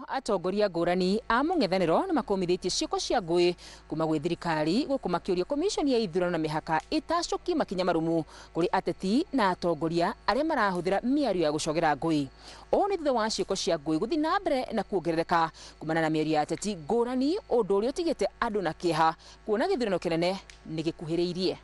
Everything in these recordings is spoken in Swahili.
atongoria ngũrani a mũng'ethanĩro nĩ makomithitie ciĩko cia ngũĩ kuma gwĩ thirikari gũkũ makĩũria komishoni ya ithurano na mĩhaka ĩtacokie makinya marũmu kũrĩ ateti na atongoria arĩa marahũthĩra mĩario ya gũcogera ngũĩ. Ũũ nĩ thutha wa ciĩko cia ngũĩ gũthiĩ na mbere na kuongerereka kumana na mĩario ya ateti ngũrani, ũndũ ũrĩa ũtigĩte andũ na kĩeha kuona gĩthurano kĩnene nĩ gĩkuhĩrĩirie.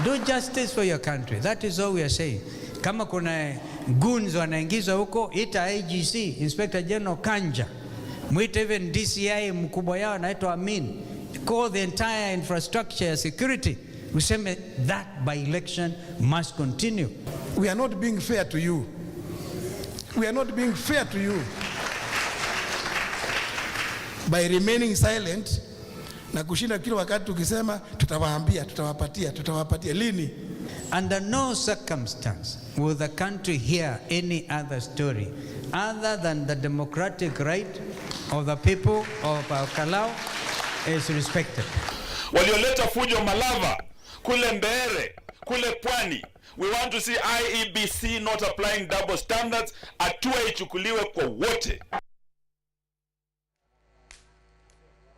Do justice for your country. That is all we are saying. Kama kuna goons wanaingizwa huko, ita IGC, Inspector General Kanja. Mwite even DCI mkubwa yao anaitwa Amin. Call the entire infrastructure security. Useme that by-election must continue. We are not being fair to you. We are not being fair to you by remaining silent na kushinda kila wakati tukisema tutawaambia, tutawapatia lini. Under no circumstance will the country hear any other story other than the democratic right of the people of our Kalau is respected. Walioleta fujo Malava, kule Mbeere, kule Pwani, we want to see IEBC not applying double standards, hatua ichukuliwe kwa wote.